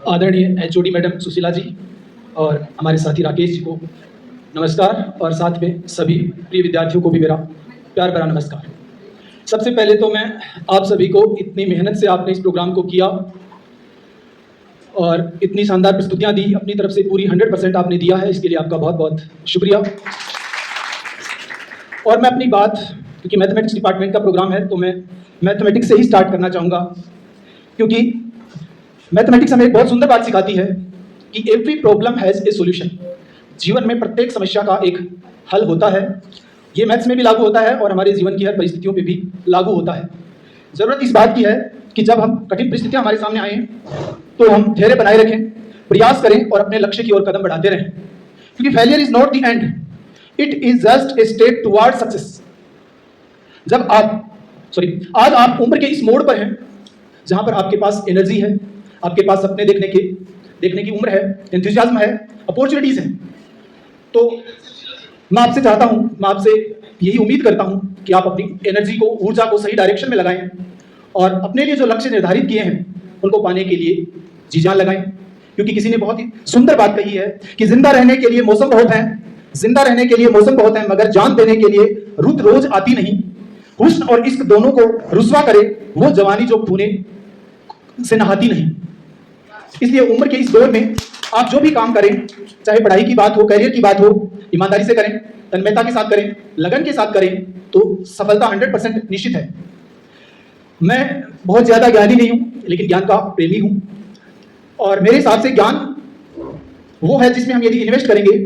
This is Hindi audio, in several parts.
आदरणीय एचओडी मैडम सुशीला जी और हमारे साथी राकेश जी को नमस्कार, और साथ में सभी प्रिय विद्यार्थियों को भी मेरा प्यार भरा नमस्कार। सबसे पहले तो मैं आप सभी को, इतनी मेहनत से आपने इस प्रोग्राम को किया और इतनी शानदार प्रस्तुतियां दी, अपनी तरफ से पूरी 100% आपने दिया है, इसके लिए आपका बहुत बहुत शुक्रिया। और मैं अपनी बात, क्योंकि मैथमेटिक्स डिपार्टमेंट का प्रोग्राम है, तो मैं मैथमेटिक्स से ही स्टार्ट करना चाहूँगा, क्योंकि मैथमेटिक्स हमें एक बहुत सुंदर बात सिखाती है कि every problem has a solution. जीवन में प्रत्येक समस्या का एक हल होता है। ये मैथ्स में भी लागू होता है और हमारे जीवन की हर परिस्थितियों पे भी लागू होता है। ज़रूरत इस बात की है कि जब हम कठिन परिस्थितियां हमारे सामने आएँ तो हम धैर्य बनाए रखें, प्रयास करें और अपने लक्ष्य की ओर कदम बढ़ाते रहें, क्योंकि failure is not the end, it is just a step toward success. आज आप उम्र के इस मोड़ पर हैं जहां पर आपके पास एनर्जी है, आपके पास सपने देखने की उम्र है, एंथुसियाज्म है, अपॉर्चुनिटीज हैं। तो मैं आपसे यही उम्मीद करता हूं कि आप अपनी एनर्जी को, ऊर्जा को सही डायरेक्शन में लगाएं और अपने लिए जो लक्ष्य निर्धारित किए हैं उनको पाने के लिए जी जान लगाएं। क्योंकि किसी ने बहुत ही सुंदर बात कही है कि जिंदा रहने के लिए मौसम बहुत हैं, मगर जान देने के लिए रुत रोज आती नहीं। हुस्न और इश्क दोनों को रुस्वा करे वो जवानी जो खूने से नहाती नहीं। इसलिए उम्र के इस दौर में आप जो भी काम करें, चाहे पढ़ाई की बात हो, करियर की बात हो, ईमानदारी से करें, तन्मयता के साथ करें, लगन के साथ करें, तो सफलता 100% निश्चित है। मैं बहुत ज़्यादा ज्ञानी नहीं हूँ, लेकिन ज्ञान का प्रेमी हूँ, और मेरे हिसाब से ज्ञान वो है जिसमें हम यदि इन्वेस्ट करेंगे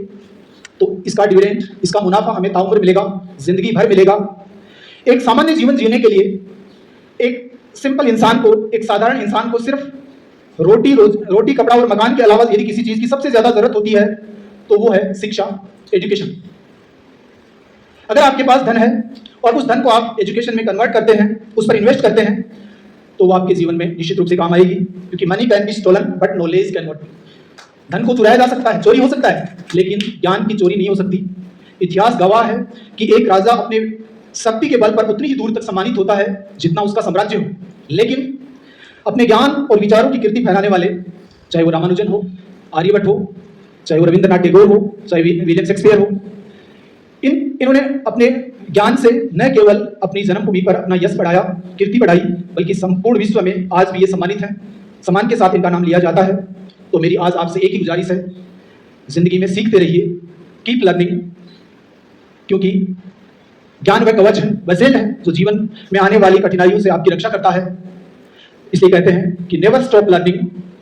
तो इसका डिविडेंड, इसका मुनाफा हमें ताउम्र मिलेगा, जिंदगी भर मिलेगा। एक सामान्य जीवन जीने के लिए एक सिंपल इंसान को, एक साधारण इंसान को सिर्फ रोटी कपड़ा और मकान के अलावा यदि किसी चीज की सबसे ज्यादा जरूरत होती है तो वो है शिक्षा, एजुकेशन। अगर आपके पास धन है और उस धन को आप एजुकेशन में कन्वर्ट करते हैं, उस पर इन्वेस्ट करते हैं, तो वो आपके जीवन में निश्चित रूप से काम आएगी। क्योंकि money can be stolen but knowledge can not be. धन को चुराया जा सकता है, चोरी हो सकता है, लेकिन ज्ञान की चोरी नहीं हो सकती। इतिहास गवाह है कि एक राजा अपने शक्ति के बल पर उतनी ही दूर तक सम्मानित होता है जितना उसका साम्राज्य हो, लेकिन अपने ज्ञान और विचारों की कीर्ति फैलाने वाले, चाहे वो रामानुजन हो, आर्यभट्ट हो, चाहे वो रविंद्रनाथ टैगोर हो, चाहे विलियम शेक्सपियर हो, इन्होंने अपने ज्ञान से न केवल अपनी जन्मभूमि पर अपना यश बढ़ाया, कीर्ति बढ़ाई, बल्कि संपूर्ण विश्व में आज भी ये सम्मानित हैं। सम्मान के साथ इनका नाम लिया जाता है। तो मेरी आज आपसे एक ही गुजारिश है, जिंदगी में सीखते रहिए, कीप लर्निंग, क्योंकि ज्ञान वह कवच है, वह ज़ेल है जो जीवन में आने वाली कठिनाइयों से आपकी रक्षा करता है। इसलिए कहते हैं कि never stop learning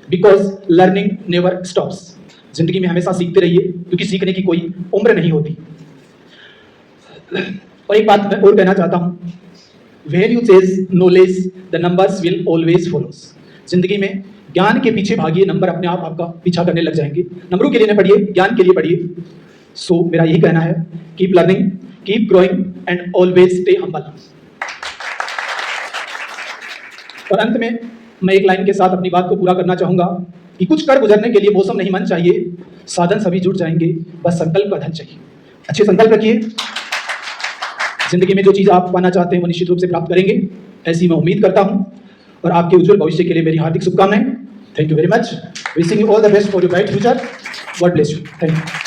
because learning never stops. जिंदगी में हमेशा सीखते रहिए, क्योंकि सीखने की कोई उम्र नहीं होती। और एक बात मैं और कहना चाहता हूं, when you chase knowledge the numbers will always follows. जिंदगी में ज्ञान के पीछे भागिए, नंबर अपने आप आपका पीछा करने लग जाएंगे। नंबरों के लिए न पढ़िए, ज्ञान के लिए पढ़िए। सो मेरा यही कहना है, keep learning, keep growing and always stay humble. और अंत में मैं एक लाइन के साथ अपनी बात को पूरा करना चाहूंगा कि कुछ कर गुजरने के लिए मौसम नहीं मन चाहिए, साधन सभी जुट जाएंगे, बस संकल्प का धन चाहिए। अच्छे संकल्प रखिए, जिंदगी में जो चीज़ आप पाना चाहते हैं वो निश्चित रूप से प्राप्त करेंगे, ऐसी मैं उम्मीद करता हूं। और आपके उज्जवल भविष्य के लिए मेरी हार्दिक शुभकामनाएं। Thank you very much. Wishing you all the best for your bright future. God bless you. Thank you.